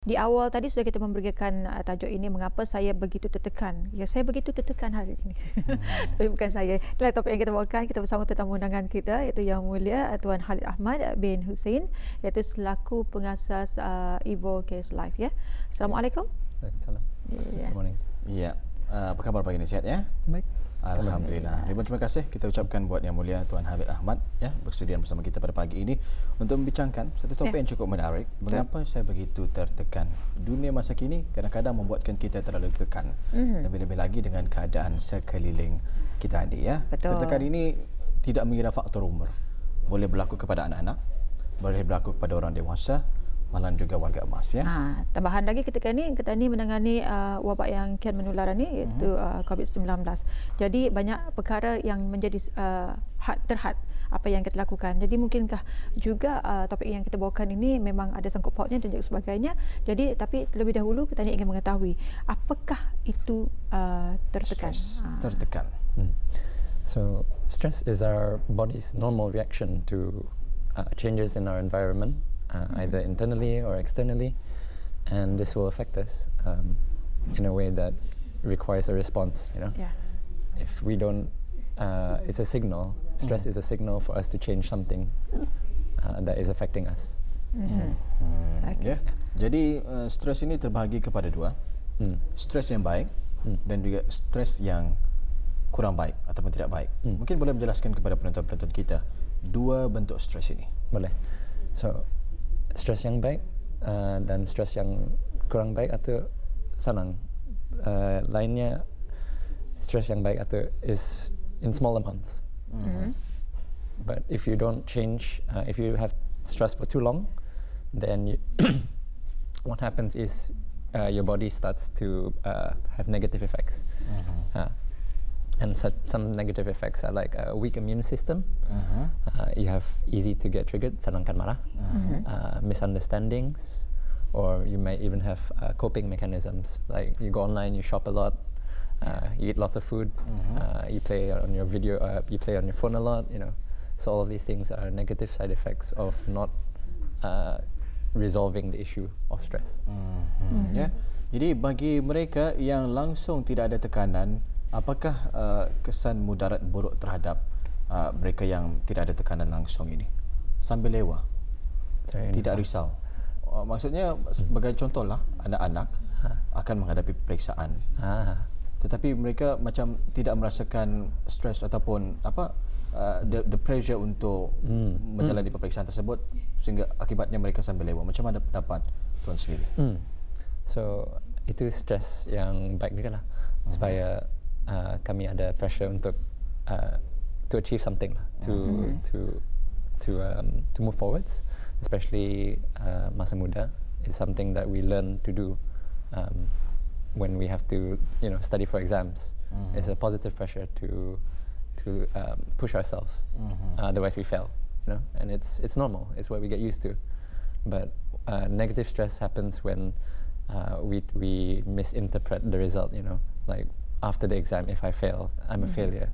Di awal tadi sudah kita memberikan tajuk ini, mengapa saya begitu tertekan. Ya, saya begitu tertekan hari ini. Tapi bukan saya. Itulah topik yang kita bawakan. Kita bersama tetamu undangan kita, iaitu Yang Mulia Tuan Khalid Ahmad bin Hussein, iaitu selaku pengasas Evo Case Life. Ya. Assalamualaikum. Waalaikumsalam. Good morning. Ya. Apa khabar pagi ini? Sihat ya? Baik. Alhamdulillah. Ribuan terima kasih kita ucapkan buat Yang Mulia Tuan Khalid Ahmad ya bersedia bersama kita pada pagi ini untuk membincangkan satu topik yang cukup menarik. Mengapa saya begitu tertekan? Dunia masa kini kadang-kadang membuatkan kita terlalu tertekan. Lebih-lebih lagi dengan keadaan sekeliling kita ni ya. Betul. Tertekan ini tidak mengira faktor umur. Boleh berlaku kepada anak-anak, boleh berlaku kepada orang dewasa, malah juga warga emas ya. Tambahan lagi kita ni menangani wabak yang kian menular ni, iaitu COVID-19. Jadi banyak perkara yang menjadi terhad apa yang kita lakukan. Jadi mungkinkah juga topik yang kita bawakan ini memang ada sangkut pautnya dan juga sebagainya. Jadi tapi terlebih dahulu kita ni ingin mengetahui apakah itu tertekan. Tertekan. So stress is our body's normal reaction to changes in our environment. Either internally or externally, and this will affect us in a way that requires a response. If we don't, it's a signal. Stress is a signal for us to change something that is affecting us. Okay. Jadi stres ini terbahagi kepada dua, stres yang baik dan juga stres yang kurang baik ataupun tidak baik. Mungkin boleh menjelaskan kepada penonton-penonton kita dua bentuk stres ini. Boleh. So stres yang baik dan stres yang kurang baik atau senang. Lainnya stres yang baik atau is in small amounts. But if you don't change, if you have stress for too long, then what happens is your body starts to have negative effects. And some negative effects are like a weak immune system. You have easy to get triggered, senangkan marah, misunderstandings, or you may even have coping mechanisms. Like you go online, you shop a lot, you eat lots of food, you play on your you play on your phone a lot. So all of these things are negative side effects of not resolving the issue of stress. Ya. Jadi bagi mereka yang langsung tidak ada tekanan, apakah kesan mudarat buruk terhadap mereka yang tidak ada tekanan langsung ini? Sambil lewa, tidak risau. Maksudnya sebagai contohlah, anak-anak akan menghadapi peperiksaan. Tetapi mereka macam tidak merasakan stres ataupun the pressure untuk menjalani peperiksaan tersebut, sehingga akibatnya mereka sambil lewa. Macam mana pendapat tuan sendiri? So itu stres yang baik juga lah, supaya kami ada pressure untuk to achieve something, to move forwards, especially masa muda is something that we learn to do when we have to study for exams. It's a positive pressure to push ourselves, otherwise we fail, and it's normal, it's what we get used to. But negative stress happens when we misinterpret the result, like after the exam, if I fail, I'm a failure.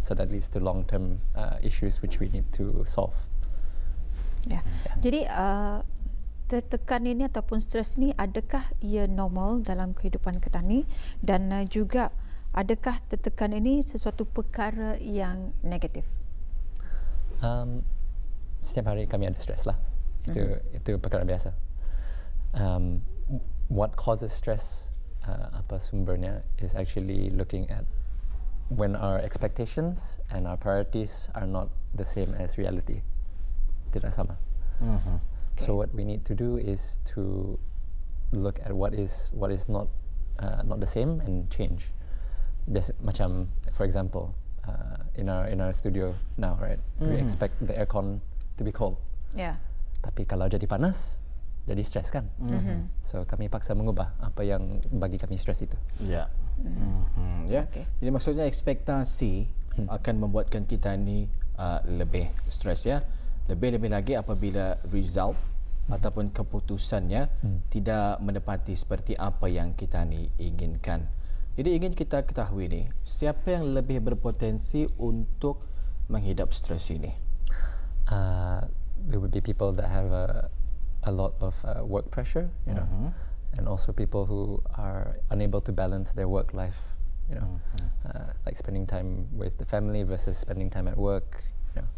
So that leads to long-term issues which we need to solve. Jadi tertekan ini ataupun stres ini, adakah ia normal dalam kehidupan kita ni, dan juga adakah tertekan ini sesuatu perkara yang negatif? Setiap hari kami ada stres lah. Itu perkara biasa. What causes stress? Apa sumbernya is actually looking at when our expectations and our priorities are not the same as reality. Tidak sama. So what we need to do is to look at what is not the same and change. Macam for example, in our studio now, right? We expect the aircon to be cold. Tapi kalau jadi panas, jadi stres kan? So kami paksa mengubah apa yang bagi kami stres itu. Jadi maksudnya ekspektasi akan membuatkan kita ni lebih stres ya. Lebih-lebih lagi apabila result ataupun keputusannya tidak menepati seperti apa yang kita ni inginkan. Jadi ingin kita ketahui ni, siapa yang lebih berpotensi untuk menghidap stres ini? There would be people that have a lot of work pressure, you know, and also people who are unable to balance their work life, you know, like spending time with the family versus spending time at work, you know,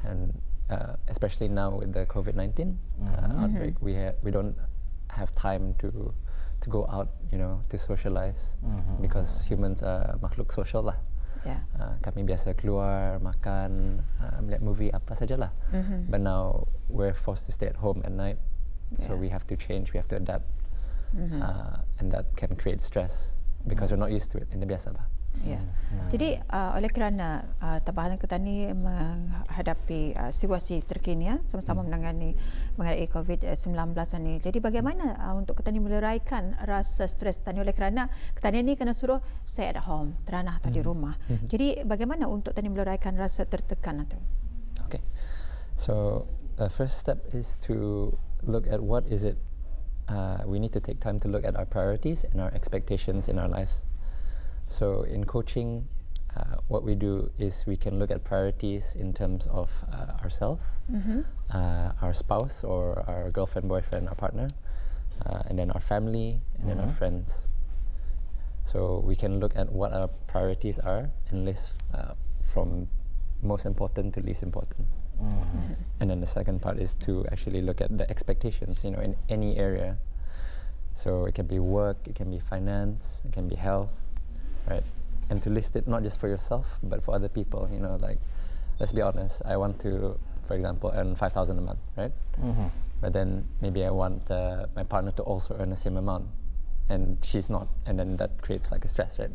and especially now with the COVID-19 outbreak, we don't have time to go out, you know, to socialize because humans are makhluk social lah. Kami biasa keluar, makan, melihat movie, apa sajalah. But now we're forced to stay at home at night, so we have to change, we have to adapt, and that can create stress because we're not used to it. Ini biasa bah. Jadi oleh kerana Tabahan Ketani menghadapi situasi terkini, sama-sama menangani mengenai COVID-19 ini. Jadi bagaimana untuk Ketani meleraikan rasa stres Tani oleh kerana Ketani ini kena suruh stay at home, teranah atau di rumah. Jadi bagaimana untuk Tani meleraikan rasa tertekan itu? Okay, so the first step is to look at what is it. We need to take time to look at our priorities and our expectations in our lives. So in coaching, what we do is we can look at priorities in terms of ourselves, our spouse or our girlfriend, boyfriend, our partner, and then our family, and then our friends. So we can look at what our priorities are and list from most important to least important. And then the second part is to actually look at the expectations, you know, in any area. So it can be work, it can be finance, it can be health. Right, and to list it not just for yourself but for other people. You know, like, let's be honest. I want to, for example, earn 5,000 a month, right? But then maybe I want my partner to also earn the same amount, and she's not, and then that creates like a stress, right?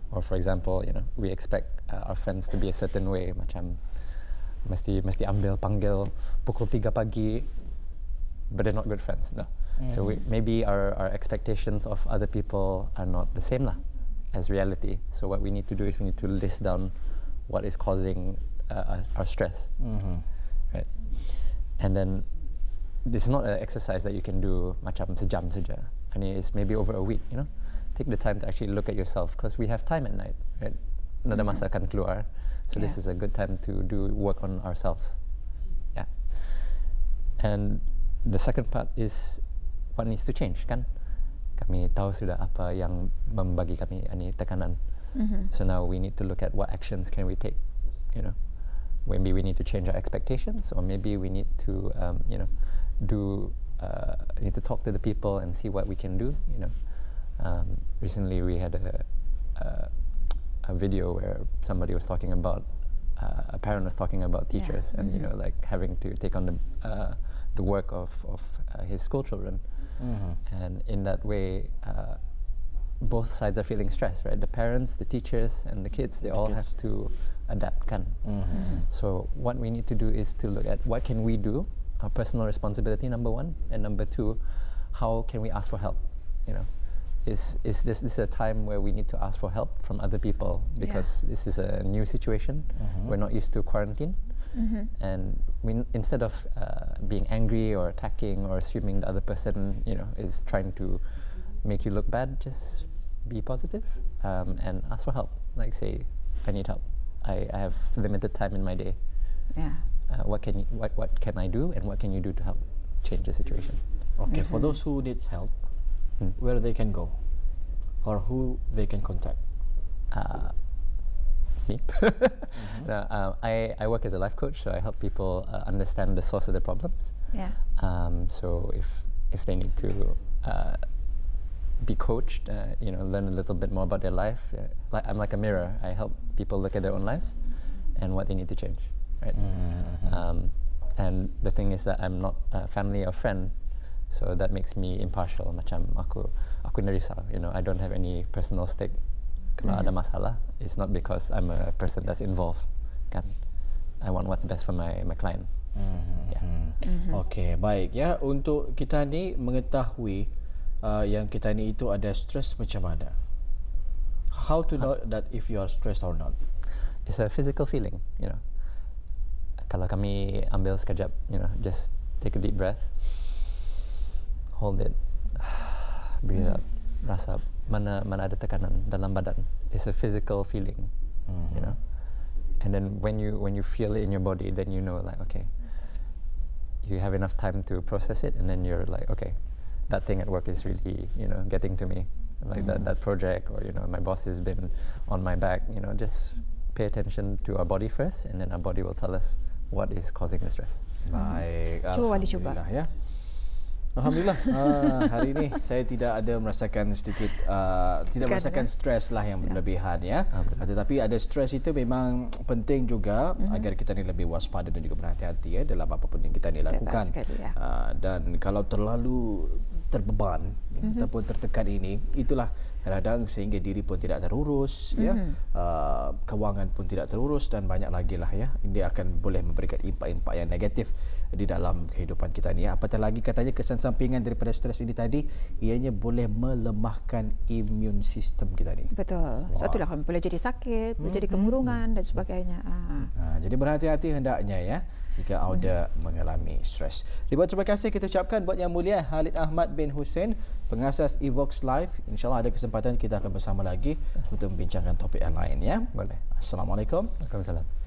Or for example, you know, we expect our friends to be a certain way, macam mesti ambil panggil pukul 3 pagi, but they're not good friends. No. So maybe our expectations of other people are not the same lah as reality. So what we need to do is we need to list down what is causing our stress, right? And then this is not an exercise that you can do macam sejam saja. I mean, it's maybe over a week. You know, take the time to actually look at yourself because we have time at night, right? Nada masa akan keluar, so this is a good time to do work on ourselves. Yeah. And the second part is what needs to change, kan? Kami tahu sudah apa yang membagi kami ini tekanan. So now we need to look at what actions can we take. You know, maybe we need to change our expectations, or maybe we need to, you know, need to talk to the people and see what we can do. You know, recently we had a video where somebody was talking about a parent was talking about teachers and you know, like having to take on the work of his school children. And in that way, both sides are feeling stressed, right? The parents, the teachers, and the kids, they all have to adapt, kan? So what we need to do is to look at what can we do, our personal responsibility, number one, and number two, how can we ask for help? You know, is this a time where we need to ask for help from other people because this is a new situation, we're not used to quarantine. And instead of being angry or attacking or assuming the other person, you know, is trying to make you look bad, just be positive and ask for help. Like, say, I need help. I have limited time in my day. What can I do, and what can you do to help change the situation? Okay, for those who needs help, where they can go, or who they can contact. Me. No, I work as a life coach, so I help people understand the source of their problems. So if they need to be coached, you know, learn a little bit more about their life, like I'm like a mirror. I help people look at their own lives and what they need to change, right? And the thing is that I'm not a family or friend, so that makes me impartial. Macam aku nerisau, you know, I don't have any personal stake. Kalau ada masalah, it's not because I'm a person that's involved, kan? I want what's best for my client. Okay, baik ya. Untuk kita ni mengetahui yang kita ni itu ada stres macam mana? How to know that if you are stressed or not? It's a physical feeling, you know. Kalau kami ambil sekejap, you know, just take a deep breath, hold it, breathe out, rasa mana ada tekanan dalam badan. It's a physical feeling, you know. And then when you feel it in your body, then you know, like, okay, you have enough time to process it, and then you're like, okay, that thing at work is really, getting to me, like that project, or my boss has been on my back. Just pay attention to our body first, and then our body will tell us what is causing the stress. Baik. Cuba Wali cuba. Alhamdulillah, ya. Alhamdulillah, hari ini saya tidak ada merasakan sedikit tidak merasakan stres lah yang berlebihan ya. Tetapi ada stres itu memang penting juga agar kita ni lebih waspada dan juga berhati-hati ya dalam apapun yang kita ni lakukan. Sekali, ya. Dan kalau terlalu terbeban ataupun tertekan ini, itulah kadang-kadang sehingga diri pun tidak terurus ya, kewangan pun tidak terurus dan banyak lagi lah ya. Ini akan boleh memberikan impak-impak yang negatif di dalam kehidupan kita ni ya. Apatah lagi katanya kesan sampingan daripada stres ini tadi, ianya boleh melemahkan imun sistem kita ni. Betul. Satu lah, boleh jadi sakit, boleh jadi kemurungan dan sebagainya. Jadi berhati-hati hendaknya ya jika anda mengalami stres. Ribuan terima kasih kita ucapkan buat Yang Mulia Khalid Ahmad bin Hussein, pengasas Evox Live. InsyaAllah ada kesempatan kita akan bersama lagi untuk membincangkan topik yang lain ya. Boleh. Assalamualaikum. Waalaikumsalam.